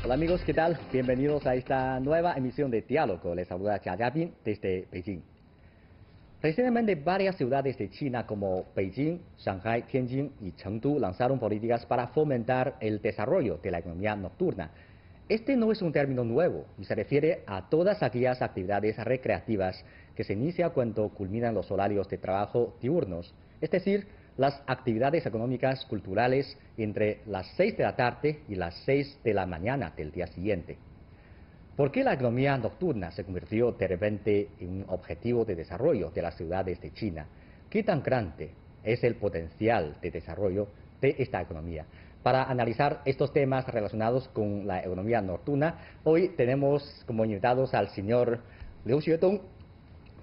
Hola amigos, ¿qué tal? Bienvenidos a esta nueva emisión de Diálogo. Les saluda Jia Jiaping desde Beijing. Recientemente varias ciudades de China como Beijing, Shanghai, Tianjin y Chengdu lanzaron políticas para fomentar el desarrollo de la economía nocturna. Este no es un término nuevo y se refiere a todas aquellas actividades recreativas que se inician cuando culminan los horarios de trabajo diurnos, es decir, las actividades económicas culturales entre las 6 de la tarde y las 6 de la mañana del día siguiente. ¿Por qué la economía nocturna se convirtió de repente en un objetivo de desarrollo de las ciudades de China? ¿Qué tan grande es el potencial de desarrollo de esta economía? Para analizar estos temas relacionados con la economía nocturna, hoy tenemos como invitados al señor Liu Xuedong,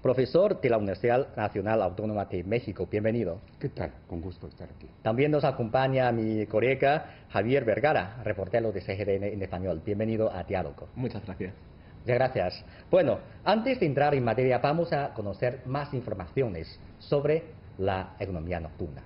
profesor de la Universidad Nacional Autónoma de México. Bienvenido. ¿Qué tal? Con gusto estar aquí. También nos acompaña mi colega Javier Vergara, reportero de CGTN en español. Bienvenido a Diálogo. Muchas gracias. Muchas gracias. Bueno, antes de entrar en materia, vamos a conocer más informaciones sobre la economía nocturna.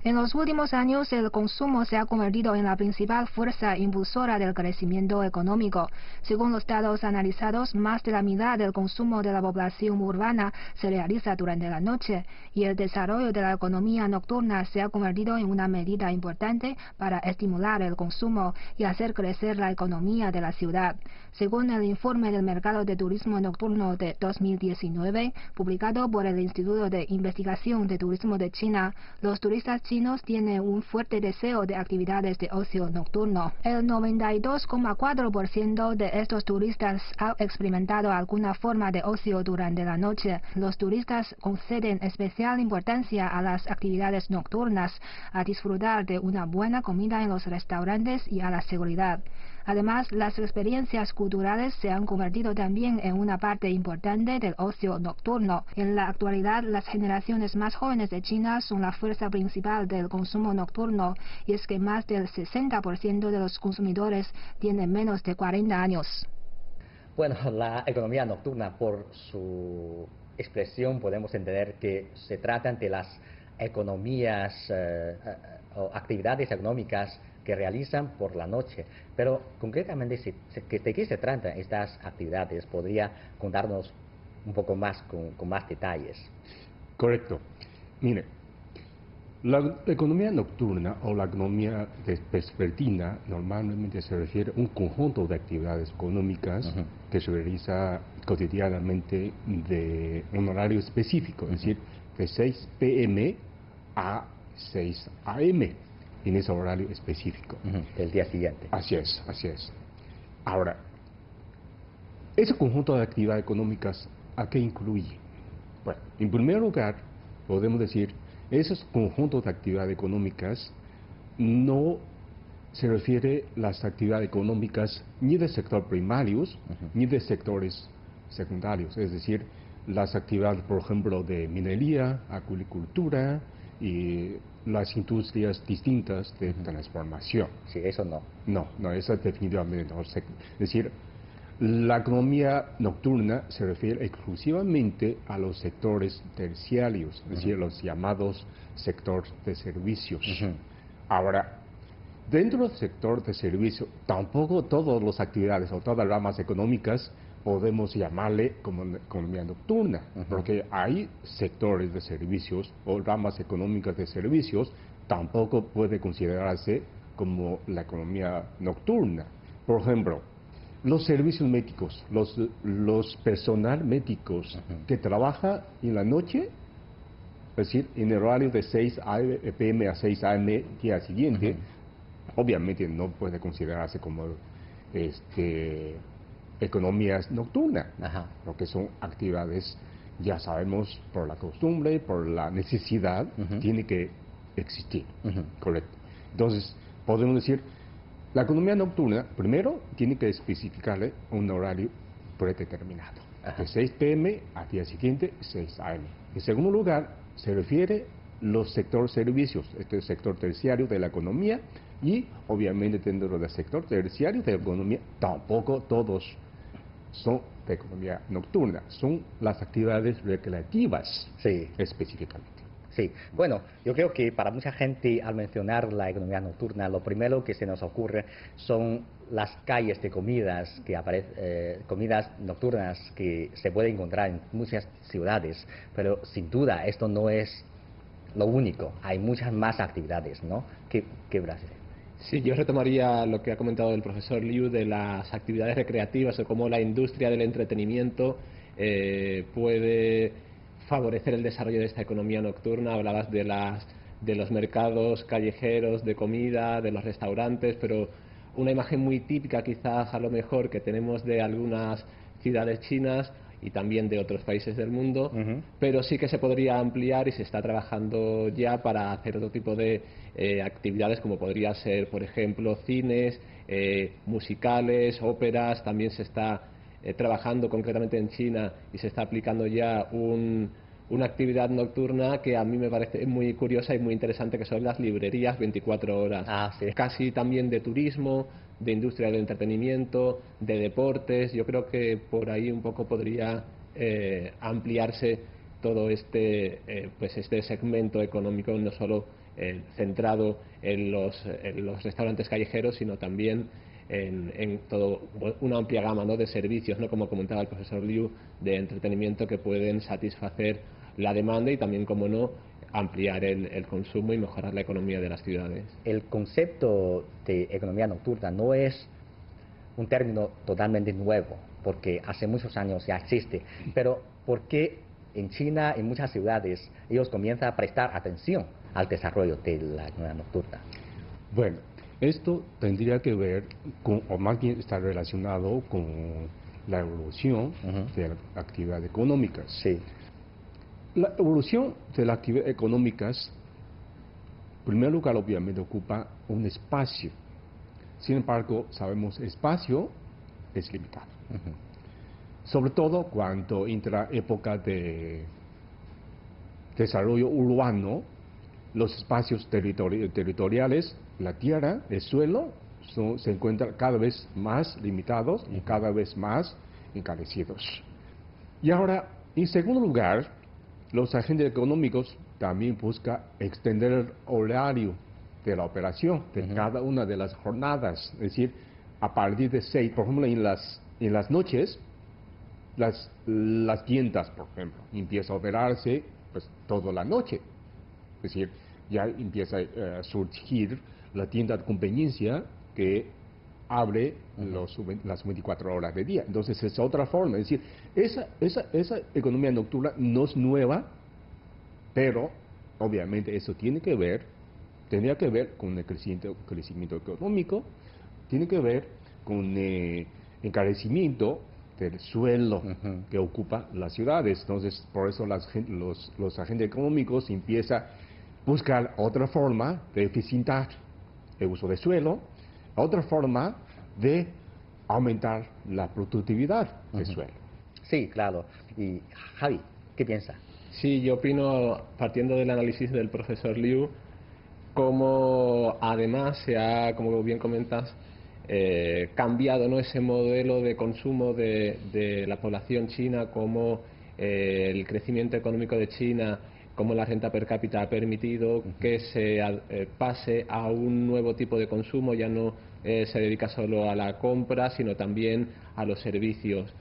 En los últimos años, el consumo se ha convertido en la principal fuerza impulsora del crecimiento económico. Según los datos analizados, más de la mitad del consumo de la población urbana se realiza durante la noche, y el desarrollo de la economía nocturna se ha convertido en una medida importante para estimular el consumo y hacer crecer la economía de la ciudad. Según el informe del mercado de turismo nocturno de 2019, publicado por el Instituto de Investigación de Turismo de China, los turistas chinos tienen un fuerte deseo de actividades de ocio nocturno. El 92,4% de estos turistas ha experimentado alguna forma de ocio durante la noche. Los turistas conceden especial importancia a las actividades nocturnas, a disfrutar de una buena comida en los restaurantes y a la seguridad. Además, las experiencias culturales se han convertido también en una parte importante del ocio nocturno. En la actualidad, las generaciones más jóvenes de China son la fuerza principal del consumo nocturno, y es que más del 60% de los consumidores tienen menos de 40 años. Bueno, la economía nocturna, por su expresión, podemos entender que se tratan de las economías o actividades económicas que realizan por la noche. Pero concretamente, ¿de qué se tratan estas actividades? ¿Podría contarnos un poco más, con más detalles? Correcto. Mire, la economía nocturna o la economía vespertina normalmente se refiere a un conjunto de actividades económicas que se realiza cotidianamente de un horario específico, es decir, de 6 p.m. a 6 a.m. en ese horario específico. El día siguiente. Así es, así es. Ahora, ese conjunto de actividades económicas, ¿a qué incluye? Bueno, en primer lugar, podemos decir, esos conjuntos de actividades económicas no se refiere a las actividades económicas ni del sector primarios ni de sectores secundarios, es decir, las actividades, por ejemplo, de minería, agricultura y las industrias distintas de transformación. Sí, eso no. No, eso definitivamente no. Es decir, la economía nocturna se refiere exclusivamente a los sectores terciarios, es decir, los llamados sectores de servicios. Ahora, dentro del sector de servicios, tampoco todas las actividades o todas las ramas económicas podemos llamarle como economía nocturna, porque hay sectores de servicios o ramas económicas de servicios, tampoco puede considerarse como la economía nocturna. Por ejemplo, los servicios médicos, los personal médicos que trabaja en la noche, es decir, en el horario de 6 p.m. a 6 a.m. día siguiente, obviamente no puede considerarse como economías nocturnas, porque son actividades, ya sabemos, por la costumbre, por la necesidad, tiene que existir, correcto. Entonces, podemos decir, la economía nocturna, primero, tiene que especificarle un horario predeterminado, de 6 p.m. al día siguiente, 6 a.m. En segundo lugar, se refiere los sectores servicios, este es el sector terciario de la economía, y obviamente dentro del sector terciario de la economía, tampoco todos son de economía nocturna, son las actividades recreativas, específicamente. Sí, bueno, yo creo que para mucha gente al mencionar la economía nocturna, lo primero que se nos ocurre son las calles de comidas comidas nocturnas que se pueden encontrar en muchas ciudades, pero sin duda esto no es lo único, hay muchas más actividades, ¿no? ¿Qué Brasil? Sí, yo retomaría lo que ha comentado el profesor Liu de las actividades recreativas o cómo la industria del entretenimiento puede favorecer el desarrollo de esta economía nocturna. Hablabas de los mercados callejeros de comida, de los restaurantes, pero una imagen muy típica quizás a lo mejor que tenemos de algunas ciudades chinas y también de otros países del mundo, pero sí que se podría ampliar y se está trabajando ya para hacer otro tipo de actividades como podría ser, por ejemplo, cines, musicales, óperas. También se está trabajando concretamente en China y se está aplicando ya una actividad nocturna que a mí me parece muy curiosa y muy interesante, que son las librerías 24 horas. Sí. Casi también de turismo, de industria del entretenimiento, de deportes. Yo creo que por ahí un poco podría ampliarse todo este segmento económico, no solo centrado en los restaurantes callejeros, sino también en todo una amplia gama, ¿no?, de servicios, ¿no?, como comentaba el profesor Liu, de entretenimiento que pueden satisfacer la demanda y también, como no, ampliar el consumo y mejorar la economía de las ciudades. El concepto de economía nocturna no es un término totalmente nuevo, porque hace muchos años ya existe, pero ¿por qué en China, en muchas ciudades, ellos comienzan a prestar atención al desarrollo de la economía nocturna? Bueno, esto tendría que ver con, o más bien está relacionado con la evolución de las actividades económicas. Sí. La evolución de las actividades económicas, en primer lugar, obviamente ocupa un espacio. Sin embargo, sabemos espacio es limitado. Sobre todo cuando entra época de desarrollo urbano, los espacios territoriales, la tierra, el suelo, se encuentran cada vez más limitados y cada vez más encarecidos. Y ahora, en segundo lugar, los agentes económicos también buscan extender el horario de la operación de cada una de las jornadas. Es decir, a partir de 6, por ejemplo, en las noches, las tiendas, por ejemplo, empiezan a operarse pues toda la noche. Es decir, ya empieza a surgir la tienda de conveniencia que abre las 24 horas del día. Entonces es otra forma. Es decir, esa economía nocturna no es nueva, pero obviamente eso tendría que ver con el crecimiento económico, tiene que ver con el encarecimiento del suelo que ocupa las ciudades. Entonces, por eso los agentes económicos empiezan a buscar otra forma de eficientar el uso del suelo, otra forma de aumentar la productividad del suelo. Sí, claro. Y Javi, ¿qué piensa? Sí, yo opino, partiendo del análisis del profesor Liu, como además se ha, como bien comentas, cambiado, ¿no?, ese modelo de consumo de la población china, como el crecimiento económico de China, como la renta per cápita ha permitido que se pase a un nuevo tipo de consumo. Ya no se dedica solo a la compra, sino también a los servicios.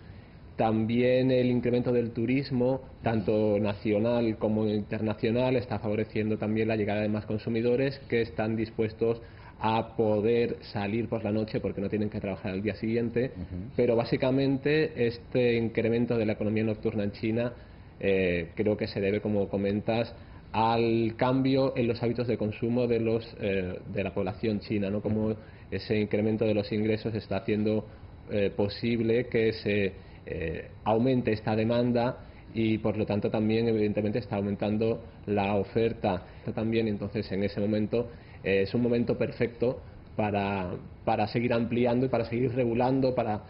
También el incremento del turismo, tanto nacional como internacional, está favoreciendo también la llegada de más consumidores que están dispuestos a poder salir por la noche porque no tienen que trabajar al día siguiente. Pero básicamente este incremento de la economía nocturna en China creo que se debe, como comentas, al cambio en los hábitos de consumo de la población china, ¿no? Como ese incremento de los ingresos está haciendo posible que se aumente esta demanda y por lo tanto también evidentemente está aumentando la oferta también. Entonces en ese momento es un momento perfecto para seguir ampliando y para seguir regulando, para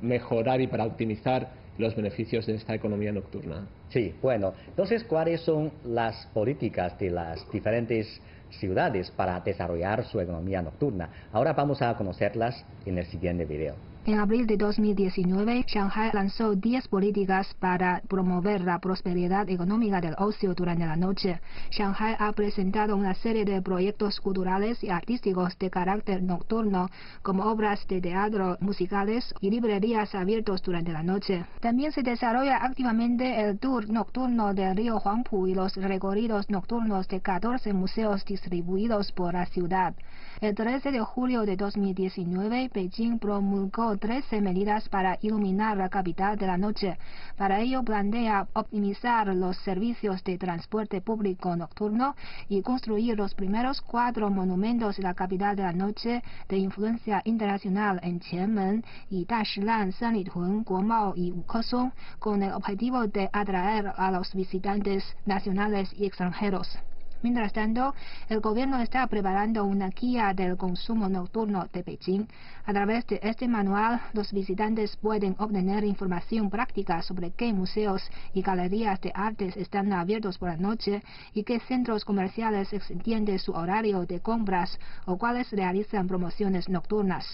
mejorar y para optimizar los beneficios de esta economía nocturna. Sí, bueno, entonces, ¿cuáles son las políticas de las diferentes ciudades para desarrollar su economía nocturna? Ahora vamos a conocerlas en el siguiente video. En abril de 2019, Shanghái lanzó 10 políticas para promover la prosperidad económica del ocio durante la noche. Shanghái ha presentado una serie de proyectos culturales y artísticos de carácter nocturno, como obras de teatro, musicales y librerías abiertos durante la noche. También se desarrolla activamente el tour nocturno del río Huangpu y los recorridos nocturnos de 14 museos distribuidos por la ciudad. El 13 de julio de 2019, Beijing promulgó 13 medidas para iluminar la capital de la noche. Para ello plantea optimizar los servicios de transporte público nocturno y construir los primeros 4 monumentos de la capital de la noche de influencia internacional en Qianmen y Dashilan, Sanlitun, Guomao y Wukezhong, con el objetivo de atraer a los visitantes nacionales y extranjeros. Mientras tanto, el gobierno está preparando una guía del consumo nocturno de Beijing. A través de este manual, los visitantes pueden obtener información práctica sobre qué museos y galerías de artes están abiertos por la noche y qué centros comerciales extienden su horario de compras o cuáles realizan promociones nocturnas.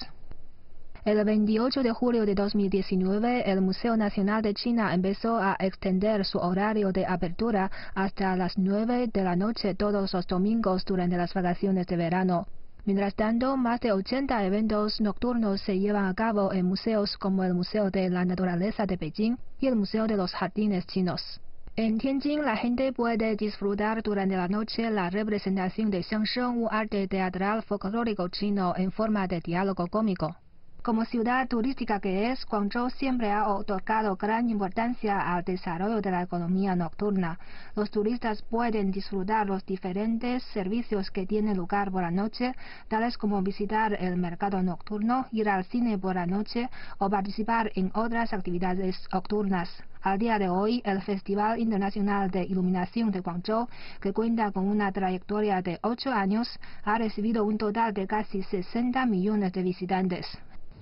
El 28 de julio de 2019, el Museo Nacional de China empezó a extender su horario de apertura hasta las 9 de la noche todos los domingos durante las vacaciones de verano. Mientras tanto, más de 80 eventos nocturnos se llevan a cabo en museos como el Museo de la Naturaleza de Beijing y el Museo de los Jardines Chinos. En Tianjin, la gente puede disfrutar durante la noche la representación de xiangsheng, un arte teatral folclórico chino en forma de diálogo cómico. Como ciudad turística que es, Guangzhou siempre ha otorgado gran importancia al desarrollo de la economía nocturna. Los turistas pueden disfrutar los diferentes servicios que tienen lugar por la noche, tales como visitar el mercado nocturno, ir al cine por la noche o participar en otras actividades nocturnas. Al día de hoy, el Festival Internacional de Iluminación de Guangzhou, que cuenta con una trayectoria de 8 años, ha recibido un total de casi 60 millones de visitantes.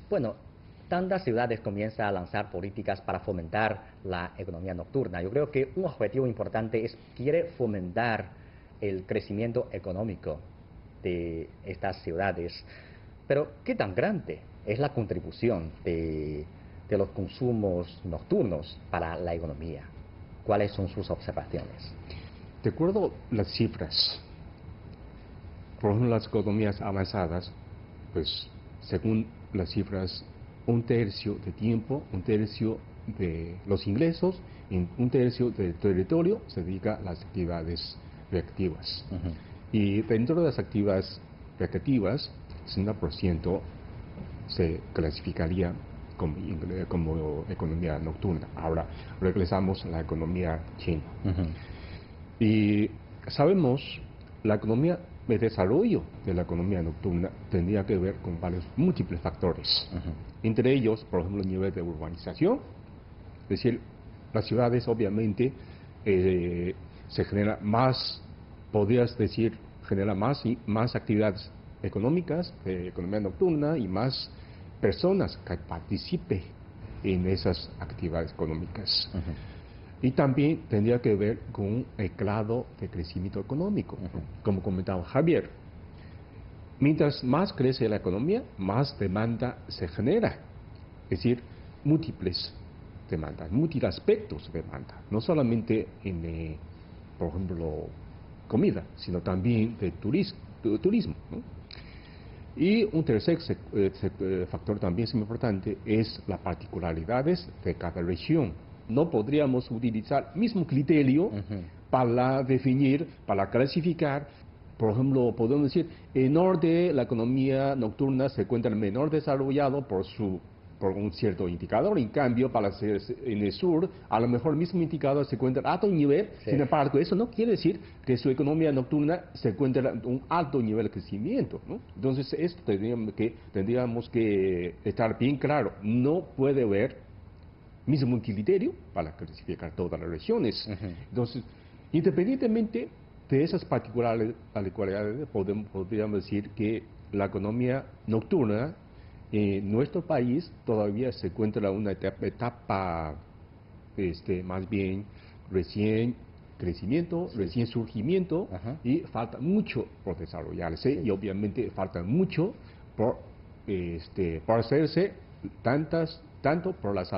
Bueno, tantas ciudades comienzan a lanzar políticas para fomentar la economía nocturna. Yo creo que un objetivo importante es quiere fomentar el crecimiento económico de estas ciudades. Pero, ¿qué tan grande es la contribución de los consumos nocturnos para la economía? ¿Cuáles son sus observaciones? De acuerdo a las cifras, por ejemplo, las economías avanzadas, pues según las cifras, 1/3 de tiempo, 1/3 de los ingresos, y 1/3 del territorio se dedica a las actividades recreativas. Y dentro de las actividades recreativas, 60% se clasificaría como economía nocturna. Ahora regresamos a la economía china. Y sabemos, la economía, el desarrollo de la economía nocturna tendría que ver con varios múltiples factores. Entre ellos, por ejemplo, el nivel de urbanización. Es decir, las ciudades obviamente se genera más, podrías decir, genera más actividades económicas, de economía nocturna, y más personas que participen en esas actividades económicas. Y también tendría que ver con el grado de crecimiento económico. Como comentaba Javier, mientras más crece la economía, más demanda se genera. Es decir, múltiples demandas, múltiples aspectos de demanda. No solamente en, por ejemplo, comida, sino también de turismo, ¿no? Y un tercer factor también es muy importante, es las particularidades de cada región. No podríamos utilizar el mismo criterio para definir, para clasificar. Por ejemplo, podemos decir, en el norte la economía nocturna se encuentra menor desarrollado por un cierto indicador. En cambio, en el sur, a lo mejor el mismo indicador se encuentra a alto nivel. Sí. Sin embargo, eso no quiere decir que su economía nocturna se encuentra en un alto nivel de crecimiento, ¿no? Entonces, esto tendríamos que estar bien claro. No puede haber mismo criterio para clasificar todas las regiones. Entonces, independientemente de esas particularidades, podríamos decir que la economía nocturna en nuestro país todavía se encuentra en una etapa más bien recién crecimiento, recién surgimiento, y falta mucho por desarrollarse, y obviamente falta mucho por hacerse tanto por las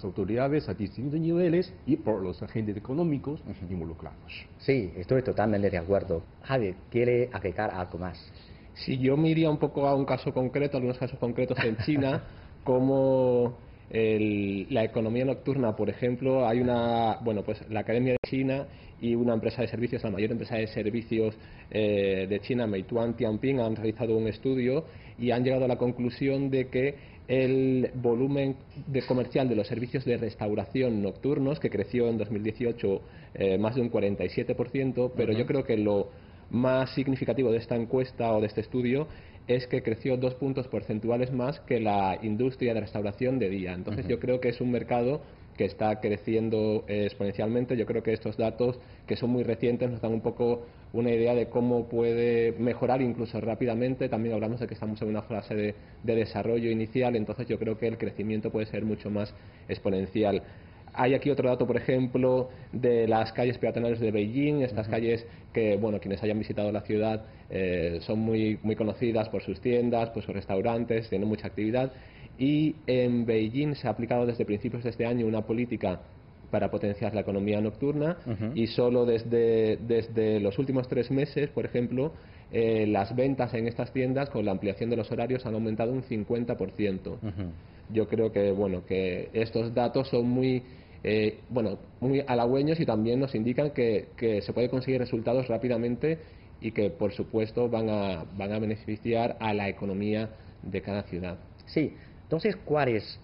autoridades a distintos niveles y por los agentes económicos involucrados. Sí, estoy totalmente de acuerdo. Javier, ¿quiere agregar algo más? Si yo me iría un poco a un caso concreto, algunos casos concretos en China, como la economía nocturna, por ejemplo, hay pues la Academia de China y una empresa de servicios, la mayor empresa de servicios de China, Meituan Tianping, han realizado un estudio y han llegado a la conclusión de que el volumen comercial de los servicios de restauración nocturnos, que creció en 2018 más de un 47%, pero yo creo que lo más significativo de esta encuesta o de este estudio es que creció 2 puntos porcentuales más que la industria de restauración de día. Entonces yo creo que es un mercado que está creciendo exponencialmente. Yo creo que estos datos, que son muy recientes, nos dan un poco una idea de cómo puede mejorar incluso rápidamente. También hablamos de que estamos en una fase de desarrollo inicial, entonces yo creo que el crecimiento puede ser mucho más exponencial. Hay aquí otro dato, por ejemplo, de las calles peatonales de Beijing, estas calles que, bueno, quienes hayan visitado la ciudad son muy conocidas por sus tiendas, por sus restaurantes, tienen mucha actividad. Y en Beijing se ha aplicado desde principios de este año una política para potenciar la economía nocturna y solo desde los últimos 3 meses, por ejemplo, las ventas en estas tiendas con la ampliación de los horarios han aumentado un 50%. Yo creo que, bueno, que estos datos son muy halagüeños y también nos indican que se puede conseguir resultados rápidamente y que, por supuesto, van a beneficiar a la economía de cada ciudad. Sí, entonces, ¿cuáles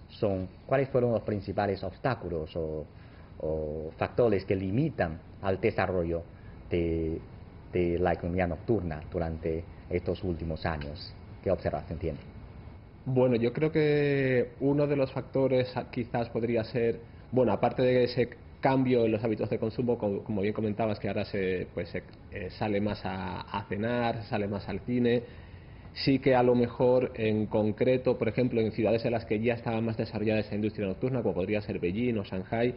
fueron los principales obstáculos o factores que limitan al desarrollo de la economía nocturna durante estos últimos años? ¿Qué observación tiene? Bueno, yo creo que uno de los factores quizás podría ser, bueno, aparte de ese cambio en los hábitos de consumo, como bien comentabas, que ahora se sale más a cenar, sale más al cine. Sí que a lo mejor en concreto, por ejemplo, en ciudades en las que ya estaba más desarrollada esa industria nocturna, como podría ser Beijing o Shanghai,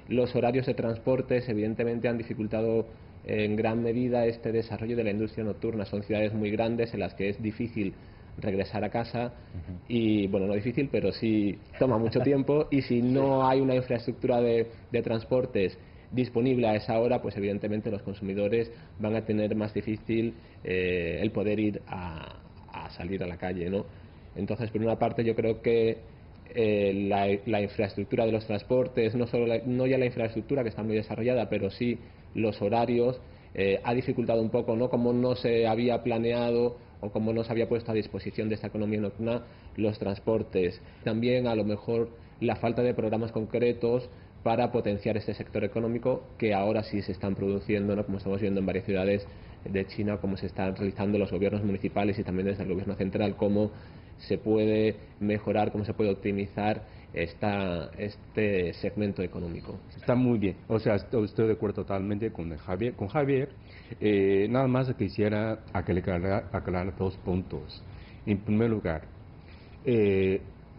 los horarios de transportes evidentemente han dificultado en gran medida este desarrollo de la industria nocturna. Son ciudades muy grandes en las que es difícil regresar a casa y, bueno, no difícil, pero sí toma mucho tiempo, y si no hay una infraestructura de transportes disponible a esa hora, pues evidentemente los consumidores van a tener más difícil el poder ir a salir a la calle, ¿no? Entonces, por una parte, yo creo que la infraestructura de los transportes, no ya la infraestructura, que está muy desarrollada, pero sí los horarios, ha dificultado un poco, ¿no? Como no se había planeado o como no se había puesto a disposición de esta economía nocturna los transportes. También, a lo mejor, la falta de programas concretos para potenciar este sector económico, que ahora sí se están produciendo, ¿no? Como estamos viendo en varias ciudades de China, cómo se están realizando los gobiernos municipales y también desde el gobierno central, cómo se puede mejorar, cómo se puede optimizar este segmento económico. Está muy bien, o sea, estoy de acuerdo totalmente con Javier. Nada más quisiera aclarar 2 puntos. En primer lugar,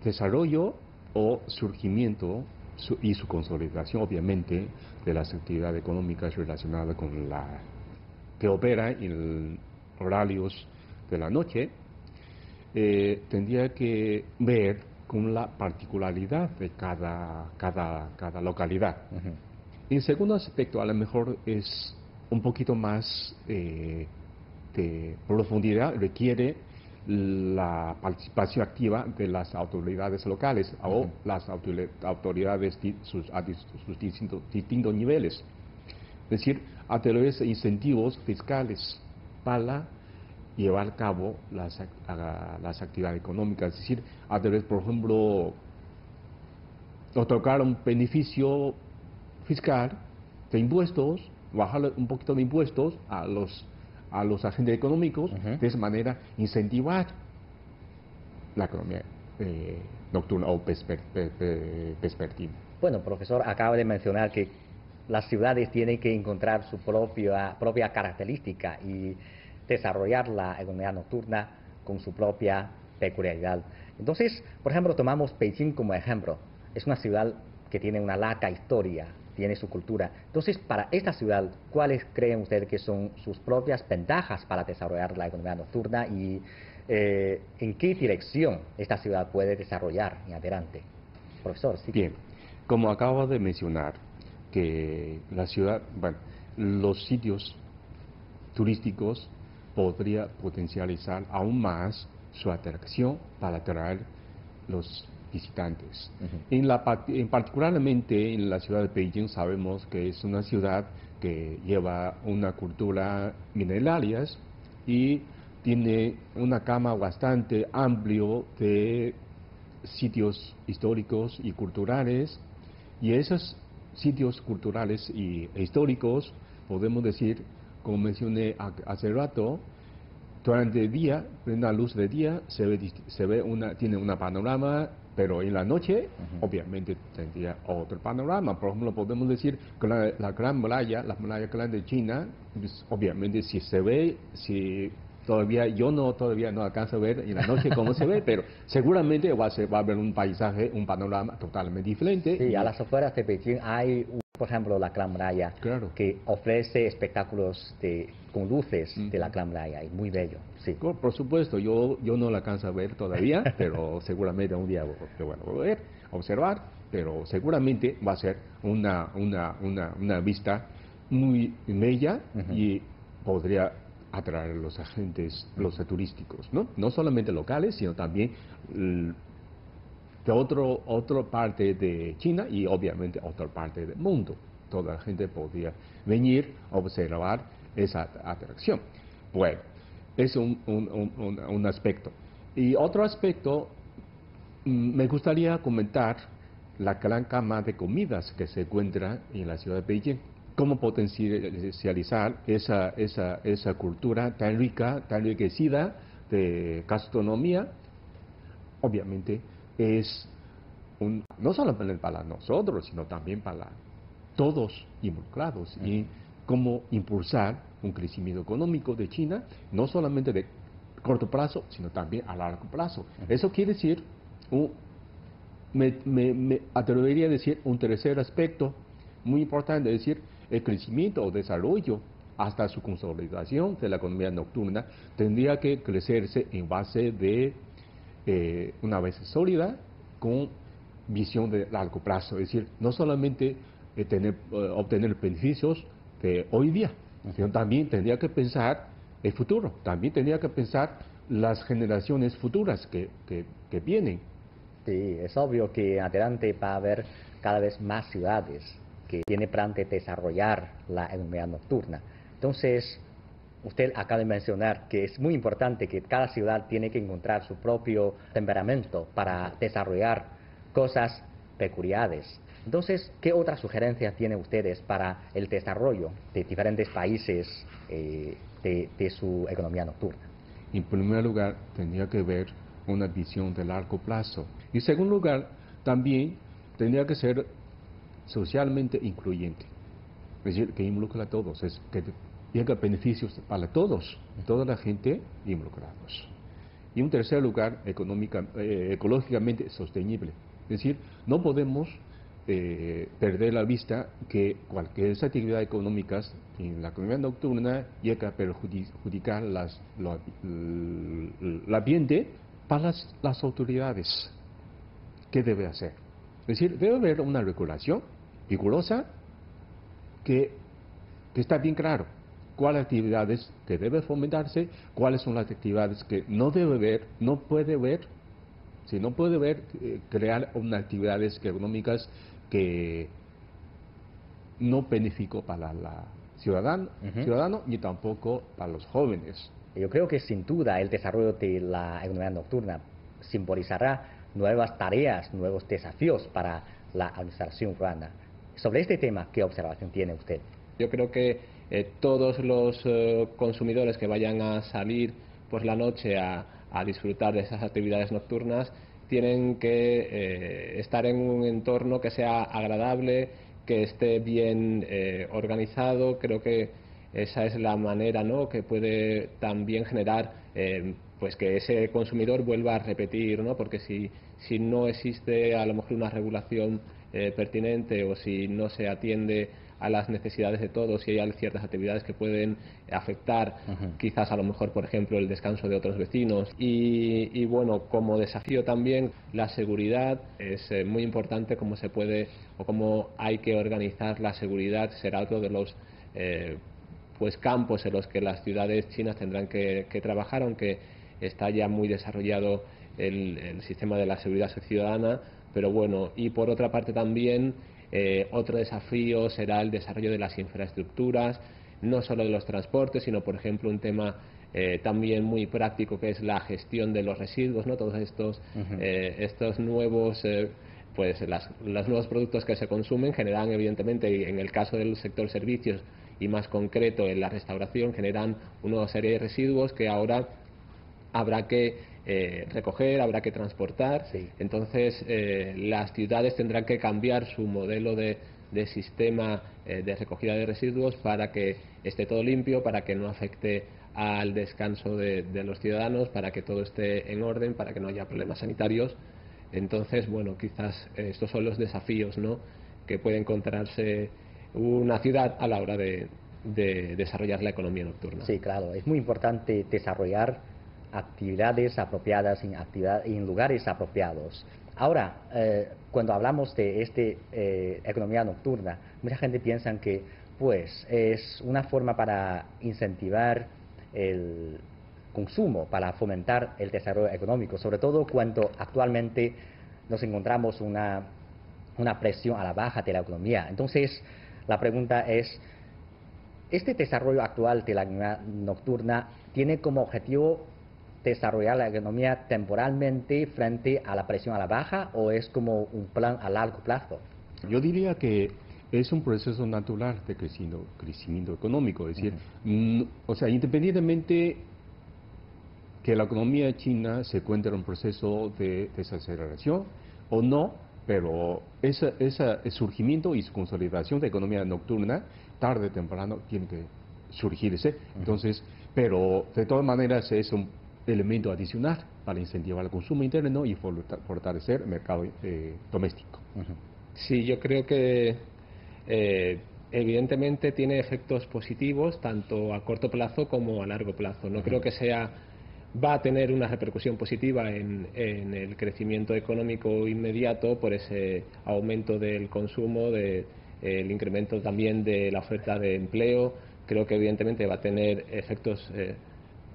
desarrollo o surgimiento y su consolidación, obviamente, de las actividades económicas relacionadas con que operan en horarios de la noche, tendría que ver con la particularidad de cada localidad. En segundo aspecto, a lo mejor es un poquito más de profundidad, requiere la participación activa de las autoridades locales o las autoridades a sus distintos niveles. Es decir, a través de incentivos fiscales para llevar a cabo las actividades económicas. Es decir, a través, por ejemplo, otorgar un beneficio fiscal de impuestos, bajar un poquito de impuestos a los agentes económicos, de esa manera incentivar la economía nocturna o vespertina. Bueno, profesor, acaba de mencionar que las ciudades tienen que encontrar su propia característica y desarrollar la economía nocturna con su propia peculiaridad. Entonces, por ejemplo, tomamos Beijing como ejemplo. Es una ciudad que tiene una larga historia, tiene su cultura. Entonces, para esta ciudad, ¿cuáles creen ustedes que son sus propias ventajas para desarrollar la economía nocturna y ¿en qué dirección esta ciudad puede desarrollar en adelante? Profesor, sí. Bien, como acabo de mencionar, que la ciudad, bueno, los sitios turísticos podría potencializar aún más su atracción para atraer los visitantes. Particularmente en la ciudad de Beijing sabemos que es una ciudad que lleva una cultura milenaria y tiene una gama bastante amplio de sitios históricos y culturales, y esos sitios culturales e históricos, podemos decir, como mencioné hace rato, durante el día, en la luz del día, tiene un panorama, pero en la noche, obviamente, tendría otro panorama. Por ejemplo, podemos decir que la Gran Muralla, la Muralla Grande de China, pues, obviamente, todavía no alcanzo a ver en la noche cómo se ve, pero seguramente va a haber un paisaje, un panorama totalmente diferente. Sí, a las afueras de Beijing hay, por ejemplo, la Gran Muralla, claro, que ofrece espectáculos con luces de la Gran Muralla, y muy bello. Sí. Por supuesto, yo no la alcanzo a ver todavía, pero seguramente un día lo voy a ver, observar, pero seguramente va a ser una vista muy bella y podría atraer a los agentes, los turísticos, no solamente locales, sino también de otra parte de China y obviamente otra parte del mundo. Toda la gente podría venir a observar esa atracción. Bueno, es un aspecto. Y otro aspecto, me gustaría comentar la gran gama de comidas que se encuentra en la ciudad de Beijing. Cómo potencializar esa cultura tan rica, tan enriquecida de gastronomía. Obviamente es no solamente para nosotros, sino también para todos involucrados, y cómo impulsar un crecimiento económico de China, no solamente de corto plazo, sino también a largo plazo. Eso quiere decir, me atrevería a decir, un tercer aspecto muy importante, es decir, el crecimiento o desarrollo hasta su consolidación de la economía nocturna tendría que crecerse en base de una base sólida con visión de largo plazo, es decir, no solamente obtener beneficios de hoy día, sino también tendría que pensar el futuro, también tendría que pensar las generaciones futuras que vienen. Sí, es obvio que en adelante va a haber cada vez más ciudades que tienen plan de desarrollar la economía nocturna. Entonces, usted acaba de mencionar que es muy importante que cada ciudad tiene que encontrar su propio temperamento para desarrollar cosas peculiares. Entonces, ¿qué otras sugerencias tienen ustedes para el desarrollo de diferentes países de su economía nocturna? En primer lugar, tendría que ver una visión de largo plazo. Y en segundo lugar, también tendría que ser socialmente incluyente. Es decir, que involucra a todos, que llega beneficios para todos, toda la gente involucrados. Y en tercer lugar, ecológicamente sostenible. Es decir, no podemos perder la vista que cualquier actividad económica en la economía nocturna llega a perjudicar el ambiente para las autoridades. ¿Qué debe hacer? Es decir, debe haber una regulación rigurosa que está bien claro cuáles actividades que deben fomentarse, cuáles son las actividades que no puede crear unas actividades económicas que no beneficio para la ciudadano ni tampoco para los jóvenes. Yo creo que sin duda el desarrollo de la economía nocturna simbolizará nuevas tareas, nuevos desafíos para la administración urbana. Sobre este tema, ¿qué observación tiene usted? Yo creo que todos los consumidores que vayan a salir por la noche a disfrutar de esas actividades nocturnas tienen que estar en un entorno que sea agradable, que esté bien organizado. Creo que esa es la manera, ¿no?, que puede también generar pues que ese consumidor vuelva a repetir, ¿no? Porque si no existe a lo mejor una regulación pertinente, o si no se atiende a las necesidades de todos y hay ciertas actividades que pueden afectar quizás a lo mejor, por ejemplo, el descanso de otros vecinos. Y bueno, como desafío también la seguridad es muy importante, cómo se puede o cómo hay que organizar la seguridad será otro de los pues campos en los que las ciudades chinas tendrán que trabajar, aunque está ya muy desarrollado el sistema de la seguridad ciudadana, pero bueno, y por otra parte también otro desafío será el desarrollo de las infraestructuras, no solo de los transportes, sino por ejemplo un tema también muy práctico que es la gestión de los residuos, ¿no? Todos estos nuevos pues los nuevos productos que se consumen generan evidentemente, en el caso del sector servicios y más concreto en la restauración, generan una serie de residuos que ahora habrá que recoger, habrá que transportar. Sí. Entonces las ciudades tendrán que cambiar su modelo de sistema de recogida de residuos para que esté todo limpio, para que no afecte al descanso de los ciudadanos, para que todo esté en orden, para que no haya problemas sanitarios. Entonces, bueno, quizás estos son los desafíos, ¿no?, que puede encontrarse una ciudad a la hora de desarrollar la economía nocturna. Sí, claro, es muy importante desarrollar actividades apropiadas en lugares apropiados. Ahora, cuando hablamos de economía nocturna, mucha gente piensa que pues es una forma para incentivar el consumo, para fomentar el desarrollo económico, sobre todo cuando actualmente nos encontramos una presión a la baja de la economía. Entonces, la pregunta es, ¿este desarrollo actual de la economía nocturna tiene como objetivo desarrollar la economía temporalmente frente a la presión a la baja o es como un plan a largo plazo? Yo diría que es un proceso natural de crecimiento económico, es decir, o sea, independientemente que la economía china se encuentre en un proceso de desaceleración o no, pero ese surgimiento y su consolidación de economía nocturna, tarde o temprano, tiene que surgirse. Entonces, pero de todas maneras es un elemento adicional para incentivar el consumo interno y fortalecer el mercado doméstico. Sí, yo creo que evidentemente tiene efectos positivos tanto a corto plazo como a largo plazo. No creo que va a tener una repercusión positiva en el crecimiento económico inmediato por ese aumento del consumo, el incremento también de la oferta de empleo. Creo que evidentemente va a tener efectos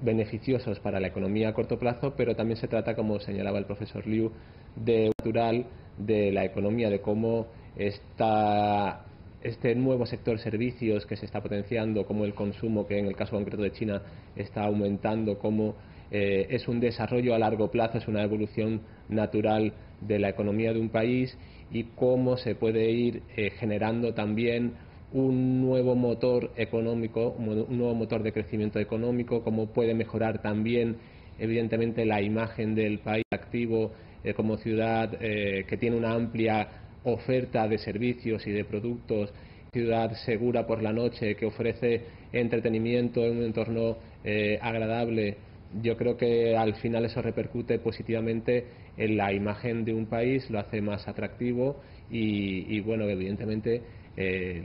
beneficiosos para la economía a corto plazo, pero también se trata, como señalaba el profesor Liu, de natural de la economía, de cómo este nuevo sector servicios que se está potenciando, como el consumo, que en el caso concreto de China está aumentando, como es un desarrollo a largo plazo, es una evolución natural de la economía de un país, y cómo se puede ir generando también un nuevo motor económico, un nuevo motor de crecimiento económico, cómo puede mejorar también evidentemente la imagen del país activo como ciudad que tiene una amplia oferta de servicios y de productos, ciudad segura por la noche, que ofrece entretenimiento en un entorno agradable. Yo creo que al final eso repercute positivamente en la imagen de un país, lo hace más atractivo y bueno, evidentemente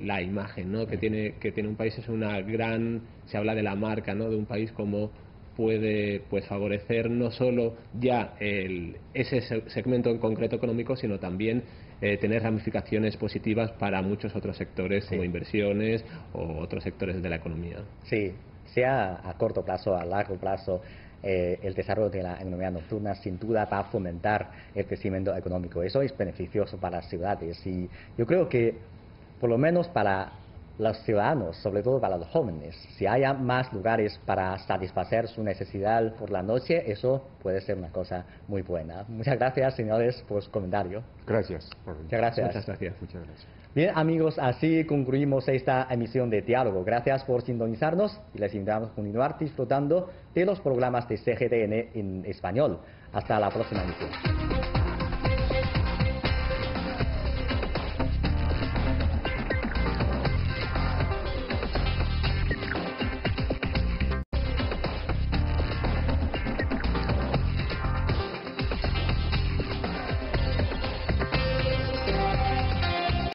la imagen, ¿no?, que tiene un país es una gran, se habla de la marca, ¿no?, de un país, como puede pues favorecer no solo ya ese segmento en concreto económico, sino también tener ramificaciones positivas para muchos otros sectores, como inversiones o otros sectores de la economía. Sí, sea a corto plazo, a largo plazo, el desarrollo de la economía nocturna sin duda va a fomentar el crecimiento económico. Eso es beneficioso para las ciudades y yo creo que por lo menos para los ciudadanos, sobre todo para los jóvenes, si haya más lugares para satisfacer su necesidad por la noche, eso puede ser una cosa muy buena. Muchas gracias, señores, por su comentario. Gracias. Muchas gracias. Muchas gracias. Muchas gracias. Bien, amigos, así concluimos esta emisión de Diálogo. Gracias por sintonizarnos y les invitamos a continuar disfrutando de los programas de CGTN en español. Hasta la próxima emisión.